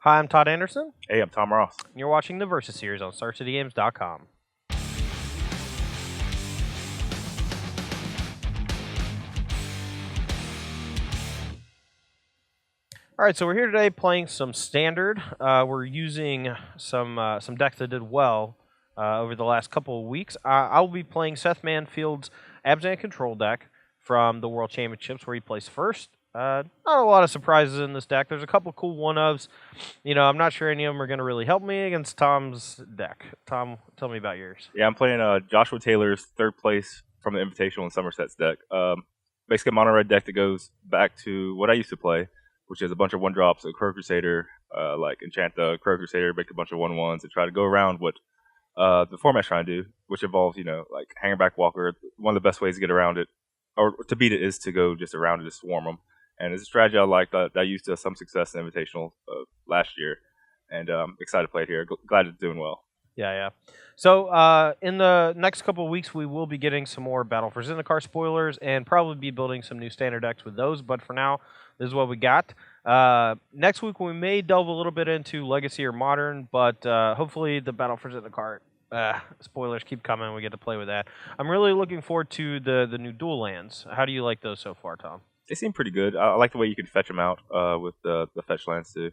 Hi, I'm Todd Anderson. Hey, I'm Tom Ross. And you're watching the Versus series on StarCityGames.com. All right, so we're here today playing some Standard. We're using some decks that did well over the last couple of weeks. I'll be playing Seth Manfield's Abzan Control deck from the World Championships, where he placed first. Not a lot of surprises in this deck. There's a couple cool one-ofs. You know, I'm not sure any of them are going to really help me against Tom's deck. Tom, tell me about yours. Yeah, I'm playing Joshua Taylor's third place from the Invitational in Somerset's deck. Basically, a mono red deck that goes back to what I used to play, which is a bunch of one drops, a Crow Crusader, like enchant the Crow Crusader, make a bunch of 1/1s, and try to go around what the format's trying to do, which involves, like Hangerback Walker. One of the best ways to get around it, or to beat it, is to go just around it, just swarm them. And it's a strategy I like that I used to some success in the Invitational last year, and excited to play it here. Glad it's doing well. Yeah. So in the next couple of weeks, we will be getting some more Battle for Zendikar spoilers and probably be building some new standard decks with those. But for now, this is what we got. Next week, we may delve a little bit into Legacy or Modern, but hopefully the Battle for Zendikar spoilers keep coming. We get to play with that. I'm really looking forward to the new dual lands. How do you like those so far, Tom? They seem pretty good. I like the way you can fetch them out with the fetch lands too.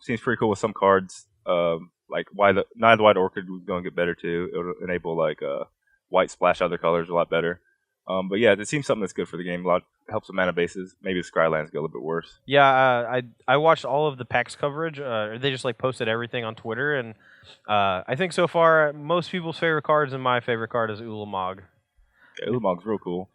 Seems pretty cool with some cards. Like Nine of the White Orchid was going to get better too. It'll enable white splash other colors a lot better. But yeah, it seems something that's good for the game. Helps with mana bases. Maybe the Scry lands get a little bit worse. Yeah, I watched all of the PAX coverage. They just posted everything on Twitter, and I think so far most people's favorite cards and my favorite card is Ulamog. Yeah, Ulamog's real cool.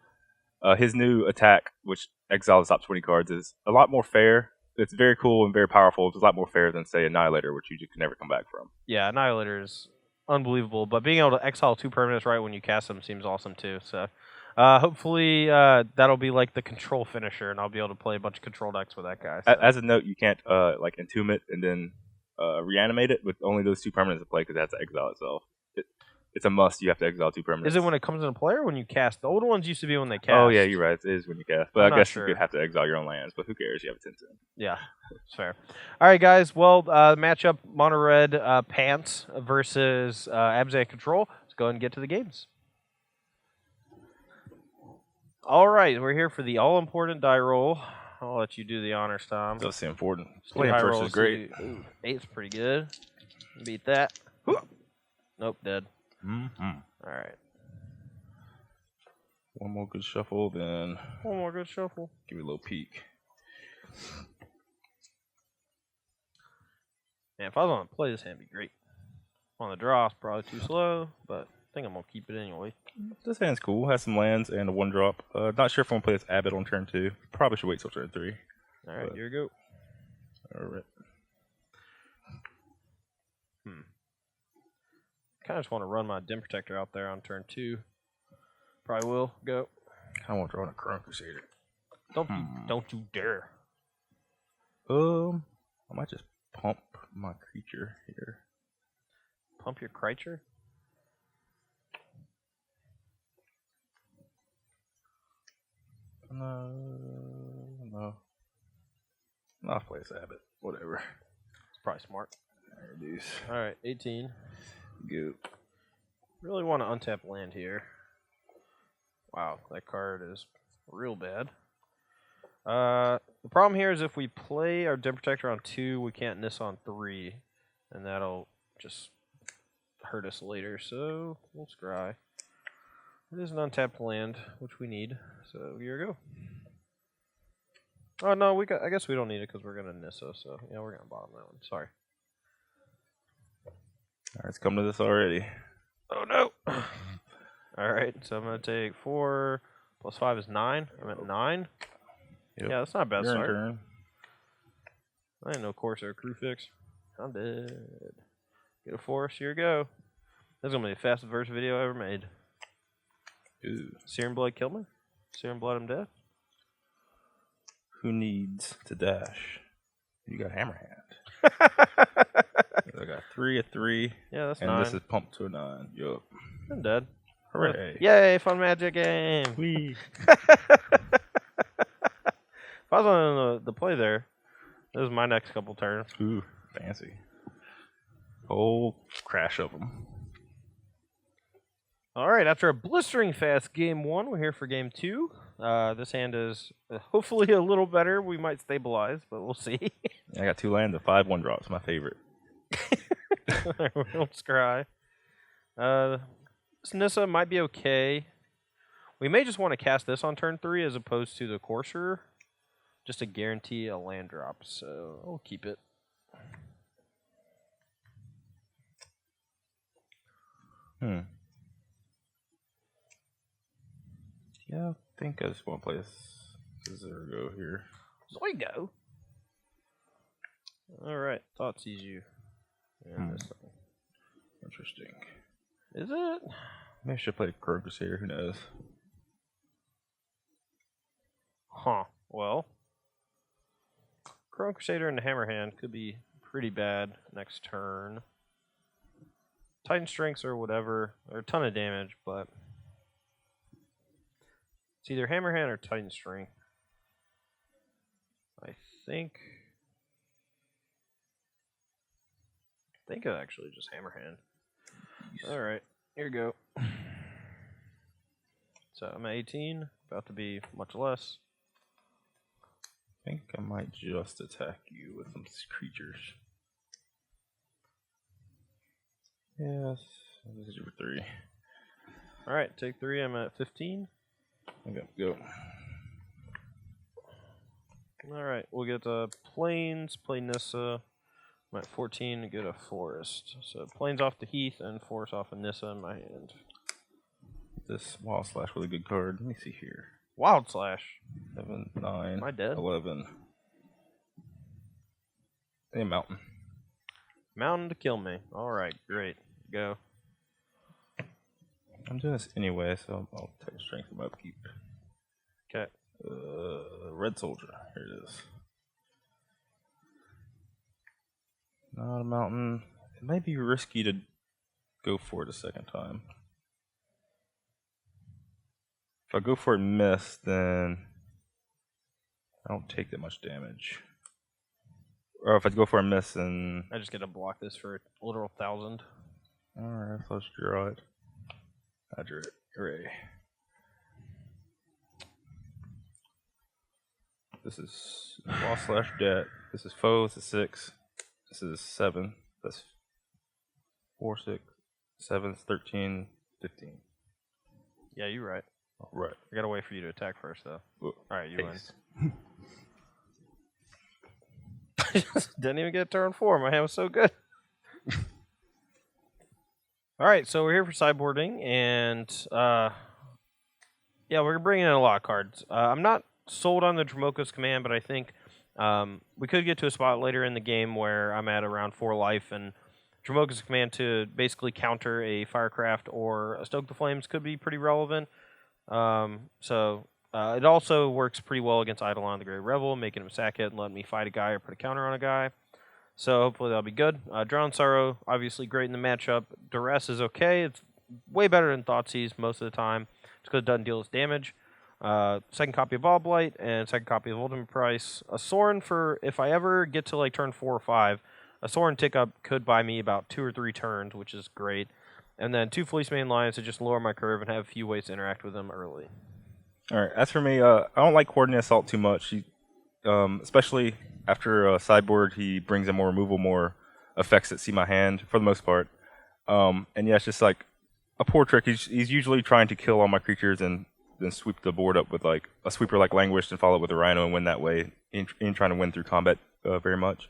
His new attack, which exiles the top 20 cards, is a lot more fair. It's very cool and very powerful. It's a lot more fair than, say, Annihilator, which you just can never come back from. Yeah, Annihilator is unbelievable, but being able to exile 2 permanents right when you cast them seems awesome too. So hopefully that'll be like the control finisher, and I'll be able to play a bunch of control decks with that guy. So. As a note, you can't entomb it and then reanimate it with only those 2 permanents to play because it has to exile itself. It's a must. You have to exile 2 permanents. Is it when it comes into play or when you cast? The older ones used to be when they cast. Oh, yeah, you're right. It is when you cast. But I guess sure. you could have to exile your own lands. But who cares? You have a 10-10. Yeah, it's fair. All right, guys. Well, matchup Mono Red Pants versus Abzan Control. Let's go ahead and get to the games. All right, we're here for the all-important die roll. I'll let you do the honors, Tom. That's so important. Playing first is great. Ooh, 8's pretty good. Beat that. Nope, dead. Mm-hmm. All right. One more good shuffle, then... One more good shuffle. Give you a little peek. Man, if I was on to play this hand, it'd be great. On the draw, it's probably too slow, but I think I'm going to keep it anyway. This hand's cool. Has some lands and a 1-drop. Not sure if I'm going to play this Abbott on turn 2. Probably should wait till turn 3. All right, here we go. All right. Kind of just want to run my Dim Protector out there on turn 2. Probably will. Go. I want to run a Crow Crusader. Don't you dare. I might just pump my creature here. Pump your creature? No. I'll play this Abbott. Whatever. It's probably smart. There it is. All right, 18. Good. Really want to untap land here. Wow, that card is real bad. The problem here is if we play our Dim Protector on 2, we can't Nis on 3, and that'll just hurt us later. So we'll scry. It is an untapped land, which we need. So here we go. Oh no, I guess we don't need it because we're gonna Nissa. So yeah, we're gonna bottom that one. Sorry. All right, it's come to this already. Oh no! Alright, so I'm going to take 4 plus 5 is 9. I'm at 9. Yep. Yeah, that's not a bad start. Turn. I didn't know Corsair Crew Fix. I'm dead. Get a forest, here we go. This is going to be the fastest verse video I ever made. Ooh. Serum Blood kill me? Serum Blood I'm dead? Who needs to dash? You got Hammerhand. I got 3 at 3. Yeah, that's and 9. This is pumped to a 9. Yup. I'm dead. Hooray. Yay, fun magic game. Whee. If I was on the play there, this is my next couple turns. Ooh. Fancy. Whole crash of them. All right, after a blistering fast game 1, we're here for game 2. This hand is hopefully a little better. We might stabilize, but we'll see. I got 2 lands and 5 1-drops. My favorite. Don't scry. This Nissa might be okay. We may just want to cast this on turn 3 as opposed to the Courser, just to guarantee a land drop. So I'll keep it. Yeah, I think I just want to play Zergo here. Zoigo. All right, Todd sees you. And this one. Interesting. Is it? Maybe I should play Curve Crusader. Who knows? Huh. Well, Chrome Crusader and the Hammerhand could be pretty bad next turn. Titan Strengths or whatever. They're a ton of damage, but it's either Hammerhand or Titan Strength. I think it's actually just Hammerhand. Alright, here we go. So I'm at 18, about to be much less. I think I might just attack you with some creatures. Yes, this is your 3. Alright, take 3, I'm at 15. Okay, go. Alright, we'll get Plains, play Nissa. I'm at 14 to get a Forest. So Plains off the Heath and Forest off of Nissa in my hand. This Wild Slash, really good card. Let me see here. Wild Slash. 7, 9, Am I dead? 11. A mountain. Mountain to kill me. Alright, great. Go. I'm doing this anyway, so I'll take strength from upkeep. Okay. Red Soldier. Here it is. Not a mountain. It might be risky to go for it a second time. If I go for it and miss, then I don't take that much damage. Or if I go for a miss, then I just get to block this for a literal 1,000. alright, so let's draw it. I drew it. Hooray. This is Wall Slash Debt. This is Foe. This is 6. This is 7. That's 4, 6, 7, 13, 15. Yeah, you're right. Right. I gotta wait for you to attack first, though. Alright, you win. Didn't even get turn 4. My hand was so good. Alright, so we're here for sideboarding, and yeah, we're bringing in a lot of cards. I'm not sold on the Dromoka's command, but I think we could get to a spot later in the game where I'm at around 4 life, and Dromoka's command to basically counter a Firecraft or a Stoke the Flames could be pretty relevant. It also works pretty well against Eidolon the Great Revel, making him sack it and letting me fight a guy or put a counter on a guy. So hopefully that'll be good. Drown Sorrow, obviously great in the matchup. Duress is okay. It's way better than Thoughtseize most of the time, just because it doesn't deal as damage. Second copy of Blight and second copy of Ultimate Price. A Sorin for if I ever get to like turn 4 or 5. A Sorin tick up could buy me about 2 or 3 turns, which is great. And then 2 Fleecemane Lions to just lower my curve and have a few ways to interact with them early. Alright, as for me, I don't like Coordinate Assault too much. Especially after sideboard, he brings in more removal, more effects that see my hand, for the most part. And yeah, it's just like a poor trick. He's usually trying to kill all my creatures and then sweep the board up with like a sweeper like Languished and follow it with a Rhino and win that way. He ain't trying to win through combat very much.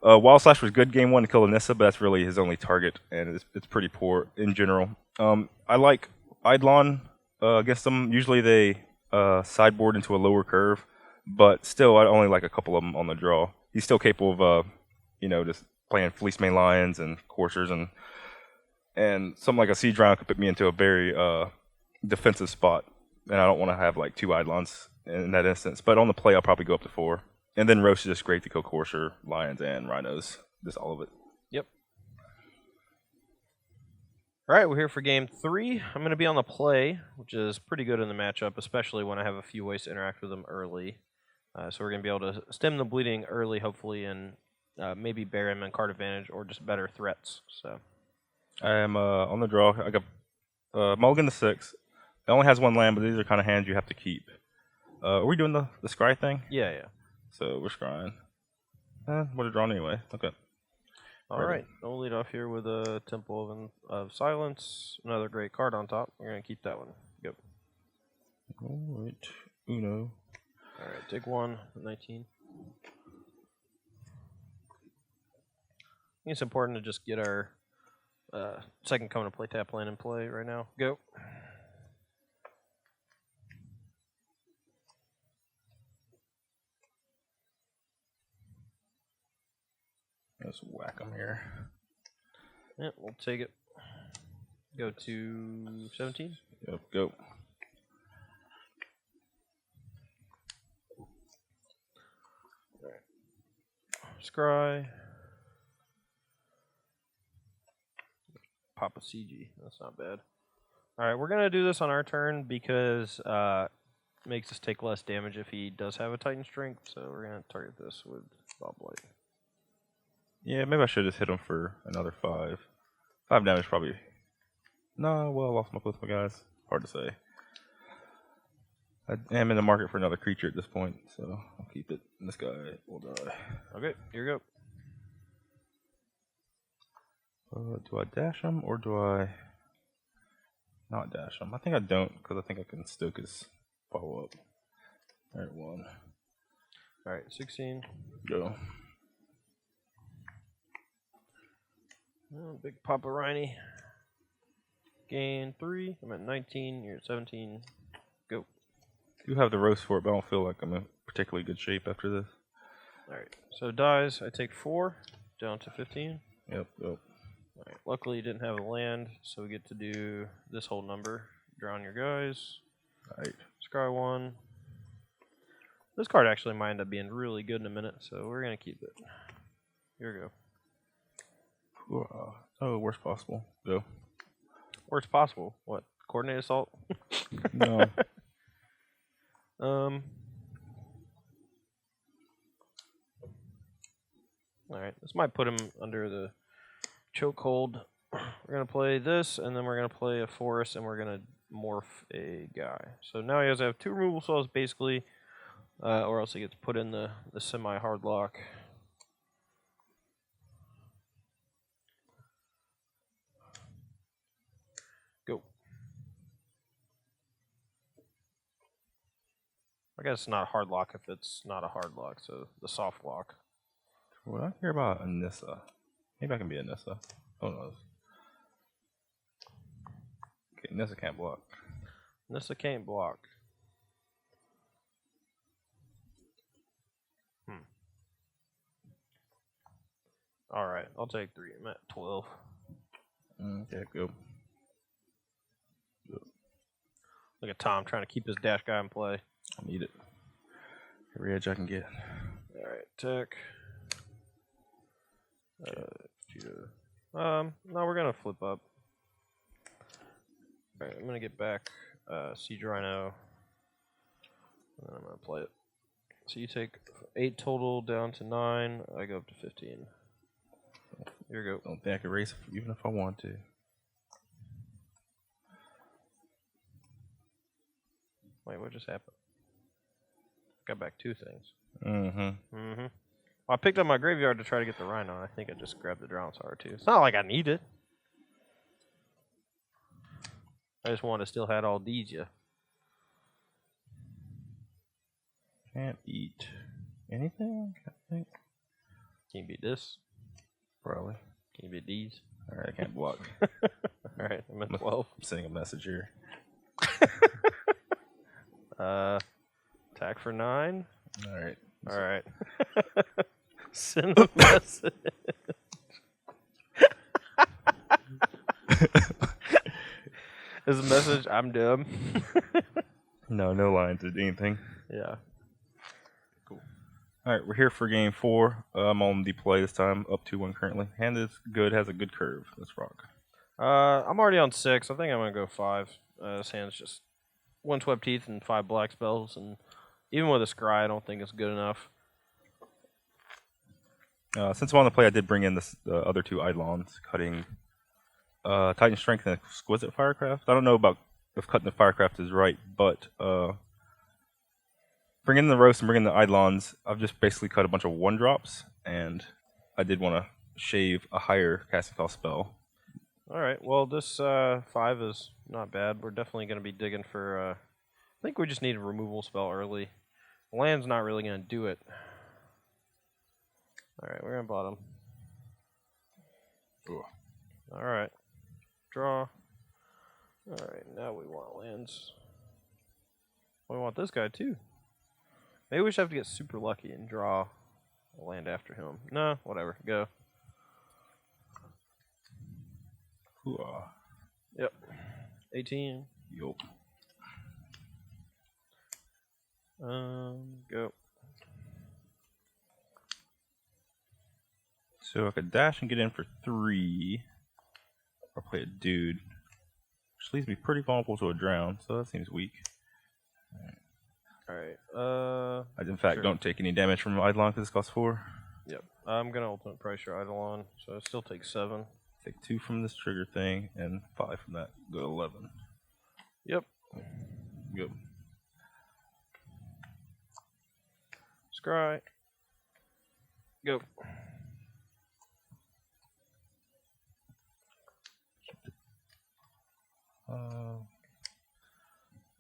Wild Slash was good game 1 to kill Anissa, but that's really his only target, and it's pretty poor in general. I like Eidolon against them. Usually they sideboard into a lower curve, but still I only like a couple of them on the draw. He's still capable of, just playing Fleecemane Lions and Coursers, and something like a Siege Round could put me into a very defensive spot, and I don't want to have like 2 Eidolons in that instance. But on the play, I'll probably go up to 4. And then Roche is just great to kill Courser, Lions, and Rhinos. Just all of it. Yep. All right, we're here for game 3. I'm going to be on the play, which is pretty good in the matchup, especially when I have a few ways to interact with them early. So we're going to be able to stem the bleeding early, hopefully, and maybe bear him in card advantage or just better threats. So I am on the draw. I got mulligan to 6. It only has 1 land, but these are kind of hands you have to keep. Are we doing the scry thing? yeah. So we're scrying. We're drawn anyway. Okay. All right. I'll lead off here with a Temple of Silence. Another great card on top. We're gonna keep that one. Go. All right. Uno. All right. Take 1. 19. I think it's important to just get our second coming to play tap land in play right now. Go. Let's whack them here. Yeah, we'll take it. Go to 17. Yep, go. Alright. Scry. Pop a CG. That's not bad. Alright, we're going to do this on our turn because it makes us take less damage if he does have a Titan Strength. So we're going to target this with Bob White. Yeah, maybe I should just hit him for another 5. 5 damage probably. No, well, I lost my both my guys. Hard to say. I am in the market for another creature at this point, so I'll keep it. And this guy will die. Okay, here you go. Do I dash him or do I not dash him? I think I don't because I think I can stoke his follow up. Alright, 1. Alright, 16. Go. Oh, big Papa Riney. Gain 3. I'm at 19. You're at 17. Go. You have the roast for it, but I don't feel like I'm in particularly good shape after this. Alright, so dies. I take 4. Down to 15. Yep. Alright, luckily you didn't have a land, so we get to do this whole number. Draw on your guys. Alright. Scry 1. This card actually might end up being really good in a minute, so we're going to keep it. Here we go. Oh, worst possible. Go. Worst possible. What? Coordinate assault? No. Alright, this might put him under the chokehold. We're going to play this, and then we're going to play a forest, and we're going to morph a guy. So now he has to have 2 removal spells, basically, or else he gets put in the semi-hard lock. Go. I guess it's not a hard lock if it's not a hard lock, so the soft lock. Would I care about Anissa? Maybe I can be Anissa. Who knows? Okay, Anissa can't block. Anissa can't block. Alright, I'll take 3. I'm at 12. Okay, go. Look at Tom trying to keep his dash guy in play. I need it. Every edge I can get. Alright, tech. No, we're gonna flip up. Alright, I'm gonna get back Siege Rhino. And then I'm gonna play it. So you take 8 total down to 9. I go up to 15. Here we go. Don't think I can race even if I want to. Wait, what just happened? Got back 2 things. Mm-hmm. Well, I picked up my graveyard to try to get the Rhino. I think I just grabbed the Drowned Star too. It's not like I need it. I just wanted to still had all these, yeah. Can't eat anything, I think. Can you beat this? Probably. Can you beat these? Alright, I can't block. Alright, I'm at 12. I'm sending a message here. Attack for 9. Alright. Alright. Send a message. Is the message, I'm dumb? No lines or anything. Yeah. Cool. Alright, we're here for game 4. I'm on the play this time, up 2-1 currently. Hand is good, has a good curve. Let's rock. I'm already on 6. I think I'm going to go 5. This hand's just 1 Swept Teeth and 5 black spells, and even with a Scry, I don't think it's good enough. Since I'm on the play, I did bring in the other two Eidolons, cutting Titan Strength and Exquisite Firecraft. I don't know about if cutting the Firecraft is right, but bringing in the Roast and bringing in the Eidolons, I've just basically cut a bunch of 1-drops, and I did want to shave a higher casting cost spell. All right. Well, this 5 is not bad. We're definitely going to be digging for. I think we just need a removal spell early. Land's not really going to do it. All right, we're going to bottom. Ooh. All right. Draw. All right, now we want lands. We want this guy too. Maybe we should have to get super lucky and draw a land after him. No, whatever. Go. Ooh. Yep. 18. Yup. Go. So I could dash and get in for 3, or play a dude, which leaves me pretty vulnerable to a drown, so that seems weak. Alright, I, in fact, don't take any damage from Eidolon because this costs 4. Yep. I'm gonna ultimate price your Eidolon, so it still takes 7. Take 2 from this trigger thing, and 5 from that. Go to 11. Yep. Yep. Scry. Go.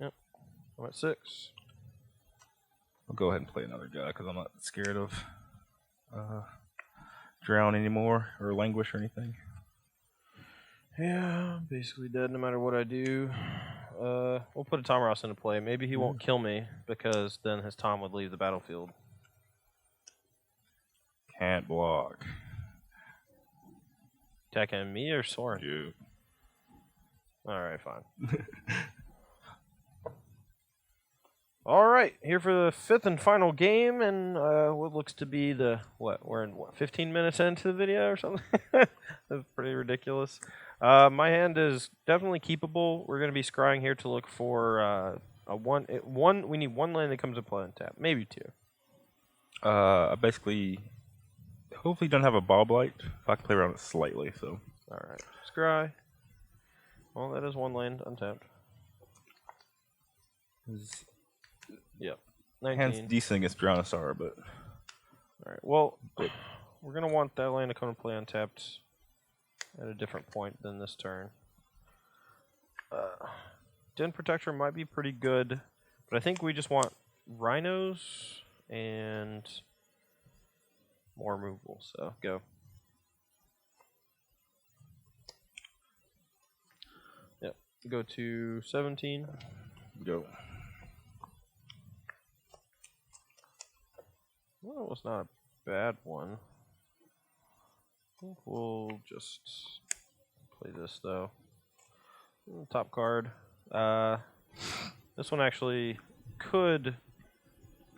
Yep. I'm at 6. I'll go ahead and play another guy because I'm not scared of drown anymore or languish or anything. Yeah, I'm basically dead no matter what I do. We'll put a Tom Ross into play. Maybe he won't kill me because then his Tom would leave the battlefield. Can't block. Attacking me or Soren? You. Alright, fine. Alright, here for the 5th and final game, and what looks to be the, we're in 15 minutes into the video or something? That's pretty ridiculous. My hand is definitely keepable. We're going to be scrying here to look for we need 1 land that comes to play on tap, maybe 2. I basically, hopefully don't have a Ball Blight. If I can play around it slightly, so. Alright, scry. Well, that is 1 land untapped. Yep. 19. Hand's decent against Drownasar, but. Alright, well, we're going to want that land to come to play untapped at a different point than this turn. Den Protector might be pretty good, but I think we just want rhinos and more removal, so go. Yep, go to 17. Go. Well, it was not a bad one. I think we'll just play this, though. Top card. This one actually could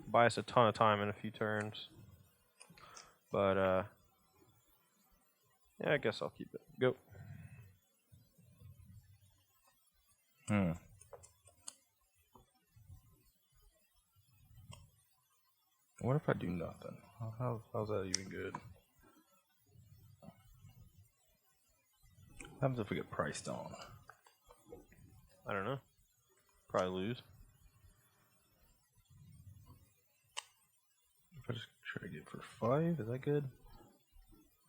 buy us a ton of time in a few turns. But, yeah, I guess I'll keep it. Go. What if I do nothing? How's that even good? What happens if we get priced on? I don't know. Probably lose. If I just try to get for 5, is that good?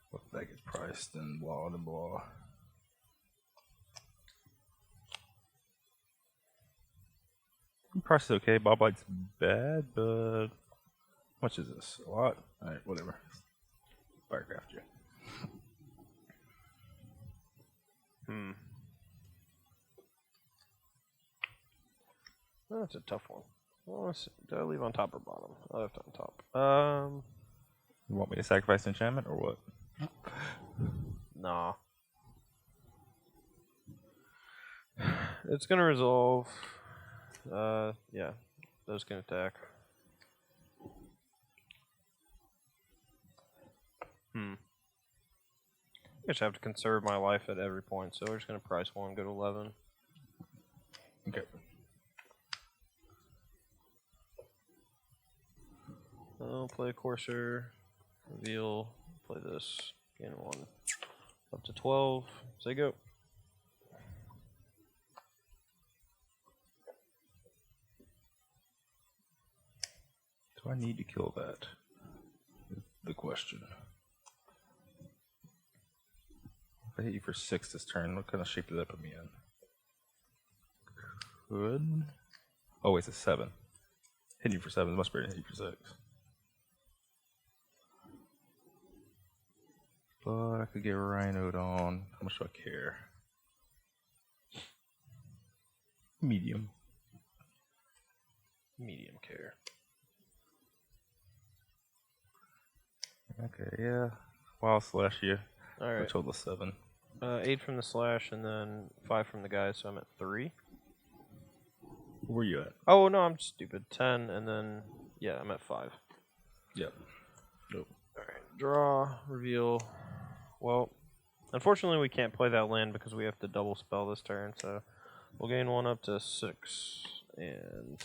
What if that gets priced and blah and blah? Price is okay. Bob Light's bad, but how much is this? A lot? Alright, whatever. Firecraft you. Oh, that's a tough one. Well, let's see. Do I leave on top or bottom? I left on top. You want me to sacrifice enchantment or what? Nah. It's gonna resolve. Yeah. Those can attack. I just have to conserve my life at every point, so we're just gonna price 1, go to 11. Okay. I'll play a Courser, reveal, Play this. Gain 1. Up to 12. Say go. Do I need to kill that? Is the question. If I hit you for 6 this turn, what kind of shape did that put me in? Good. Oh, wait, it's a 7. Hitting you for 7 is much better than hitting you for 6. But I could get Rhinoed on. How much do I care? Medium. Medium care. Okay, yeah. Wild slash you. Alright. Total of 7. 8 from the slash and then 5 from the guy, so I'm at 3. Where were you at? Oh, no, I'm stupid. 10 and then, yeah, I'm at 5. Yep. Nope. Alright, draw, reveal. Well, unfortunately we can't play that land because we have to double spell this turn, so we'll gain 1 up to 6 and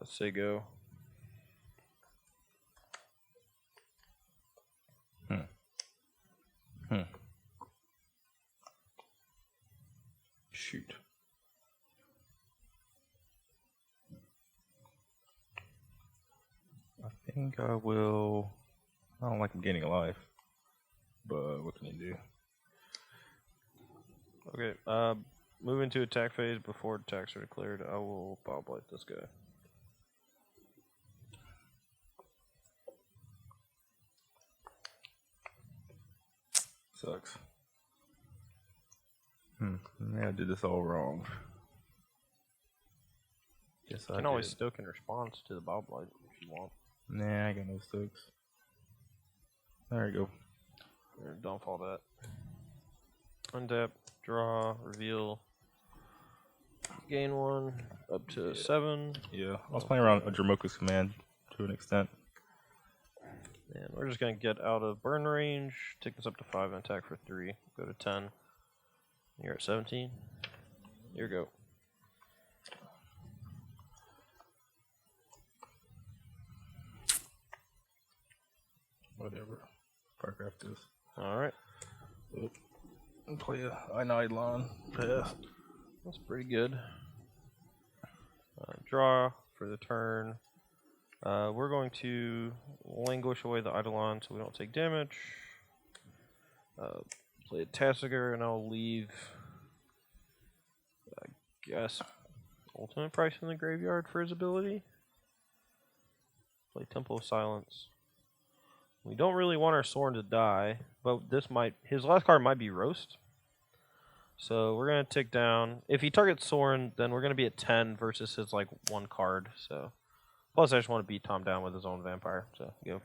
say go. Shoot. I think I will. I don't like him gaining a life, but what can you do? Okay, move into attack phase before attacks are declared. I will Power Blight this guy. Sucks. Yeah, I did this all wrong. Guess You can always stoke in response to the Power Blight if you want. Nah, I got no stokes. There you go. Don't fall that. Untap, draw, reveal. Gain 1 up to 7. Yeah, I was playing around a Dramoka's command to an extent. And we're just going to get out of burn range, take this up to 5 and attack for 3. Go to 10. You're at 17. Here we go. Whatever. Paragraph this. Alright. And play a Eidolon. Pass. That's pretty good. Draw for the turn. We're going to languish away the Eidolon so we don't take damage. Play a Tassiger and I'll leave, I guess, Ultimate Price in the graveyard for his ability. Play Temple of Silence. We don't really want our Sorin to die, but his last card might be Roast. So we're going to tick down. If he targets Sorin, then we're going to be at 10 versus his like 1 card. So plus I just want to beat Tom down with his own vampire. So go.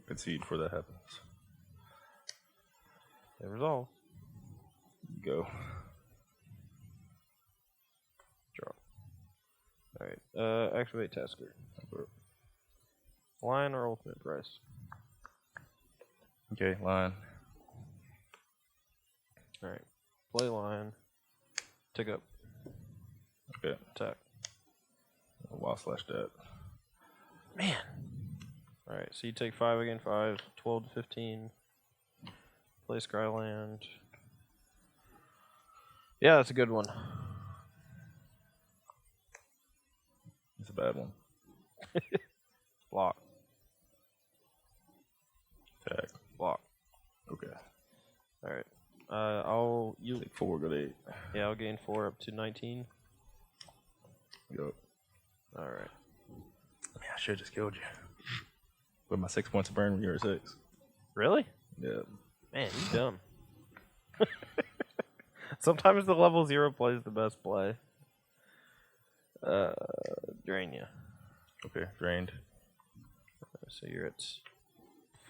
Concede before that happens. It resolves. Go. Draw. Alright. Activate Tasker. Line or Ultimate Price? Okay, line. Alright. Play line. Tick up. Okay. Attack. Wild slash that. Man. Alright, so you take 5 again, 5, 12 to 15. Play Skyland. Yeah, that's a good one. It's a bad one. Block. Attack. Block. Okay. Alright. You take 4, go to 8. Yeah, I'll gain 4 up to 19. Go. Alright. Man, I should have just killed you. With my 6 points of burn when you were at 6. Really? Yeah. Man, you dumb. Sometimes the level 0 play is the best play. Drain you. Okay, drained. So you're at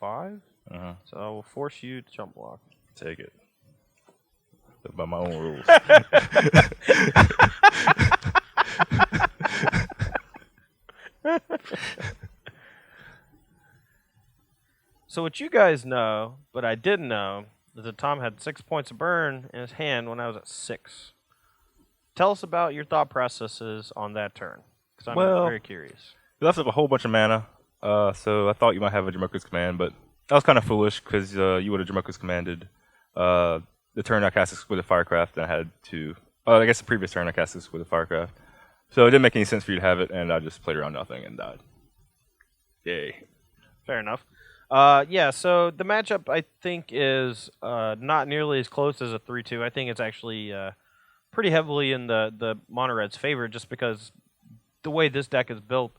5? Uh-huh. So I will force you to jump block. Take it. Live by my own rules. So what you guys know, but I didn't know, is that Tom had 6 points of burn in his hand when I was at 6. Tell us about your thought processes on that turn, because I'm very curious. He left up a whole bunch of mana. So I thought you might have a Jamoku's command, but that was kind of foolish because you would have Jamoku's commanded the turn I cast this with a Firecraft, and I had to. I guess the previous turn I cast this with a Firecraft. So it didn't make any sense for you to have it, and I just played around nothing and died. Yay. Fair enough. Yeah, so the matchup, I think, is not nearly as close as a 3-2. I think it's actually pretty heavily in the Mono Red's favor just because the way this deck is built,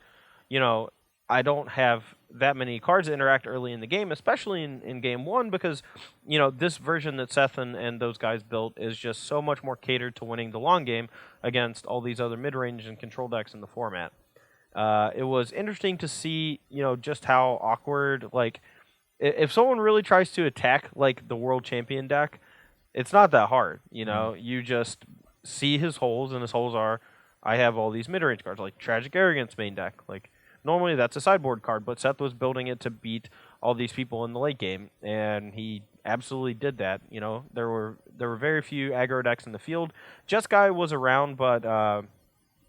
I don't have that many cards that interact early in the game, especially in game one, because this version that Seth and those guys built is just so much more catered to winning the long game against all these other mid-range and control decks in the format. It was interesting to see, just how awkward, like, if someone really tries to attack, like, the world champion deck, it's not that hard, You just see his holes, and his holes are, I have all these mid-range cards, like Tragic Arrogance main deck. Like, normally that's a sideboard card, but Seth was building it to beat all these people in the late game, and he absolutely did that. There were very few aggro decks in the field. Jeskai was around, but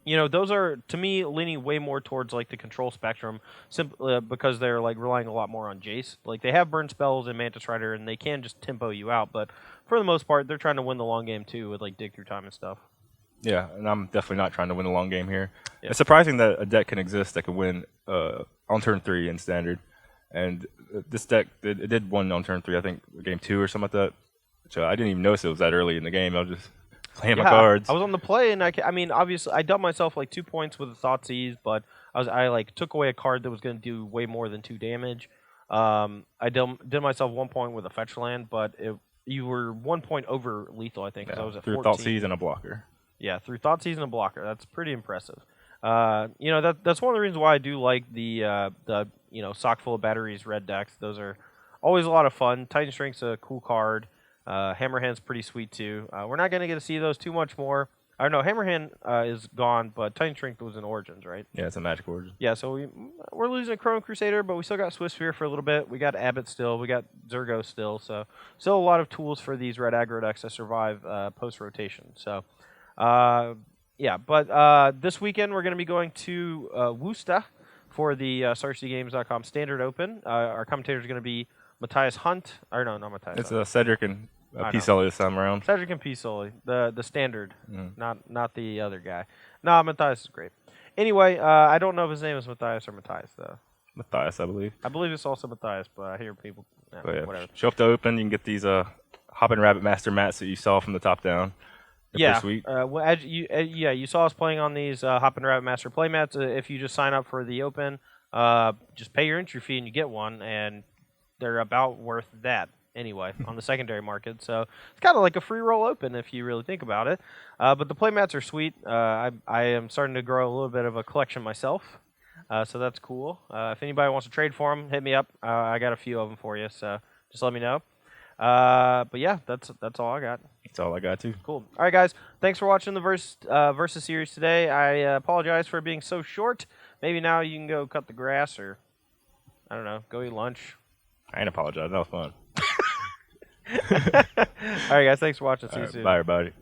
those are, to me, leaning way more towards like the control spectrum, simply because they're like relying a lot more on Jace. Like, they have burn spells and Mantis Rider, and they can just tempo you out, but for the most part, they're trying to win the long game too with like dig through time and stuff. Yeah, and I'm definitely not trying to win the long game here. Yeah. It's surprising that a deck can exist that can win on turn 3 in Standard. And this deck, it did win on turn 3, I think, game 2 or something like that. Which I didn't even notice it was that early in the game. I was just playing my cards. I was on the play, and I mean, obviously, I dubbed myself like 2 points with the Thoughtseize, but I took away a card that was going to do way more than 2 damage. I did myself 1 point with a fetch land, but you were 1 point over lethal, I think, because I was at 14. Through Thoughtseize and a blocker. Yeah, through Thoughtseize and a blocker. That's pretty impressive. That's one of the reasons why I do like the sock full of batteries red decks. Those are always a lot of fun. Titan Strength's a cool card. Hammerhand's pretty sweet too. We're not going to get to see those too much more. I don't know, Hammerhand is gone, but Titan Strength was in Origins, right? Yeah, it's a Magic Origin. Yeah, so we're losing a Chrono Crusader, but we still got Swiss Sphere for a little bit. We got Abbott still. We got Zergo still. So still a lot of tools for these red aggro decks to survive post-rotation. So, this weekend we're going to be going to Worcester for the StarCityGames.com Standard Open. Our commentator is going to be Matthias Hunt. Or no, not Matthias. It's Cedric and P. Sully this time around. Cedric and P. Sully, the standard, not the other guy. No, Matthias is great. Anyway, I don't know if his name is Matthias or Matthias, though. Matthias, I believe. I believe it's also Matthias, but I hear people... whatever. Show up to Open, you can get these Hoppin' Rabbit Master mats that you saw from the top down. They're pretty sweet. You saw us playing on these Hoppin' Rabbit Master playmats. If you just sign up for the Open, just pay your entry fee and you get one, and they're about worth that. Anyway, on the secondary market. So it's kind of like a free roll open if you really think about it. But the playmats are sweet. I am starting to grow a little bit of a collection myself. So that's cool. If anybody wants to trade for them, hit me up. I got a few of them for you. So just let me know. But yeah, that's all I got. That's all I got too. Cool. All right, guys. Thanks for watching the Versus series today. I apologize for being so short. Maybe now you can go cut the grass or, I don't know, go eat lunch. I ain't apologize. That was fun. All right, guys. Thanks for watching. See you soon. Bye, everybody.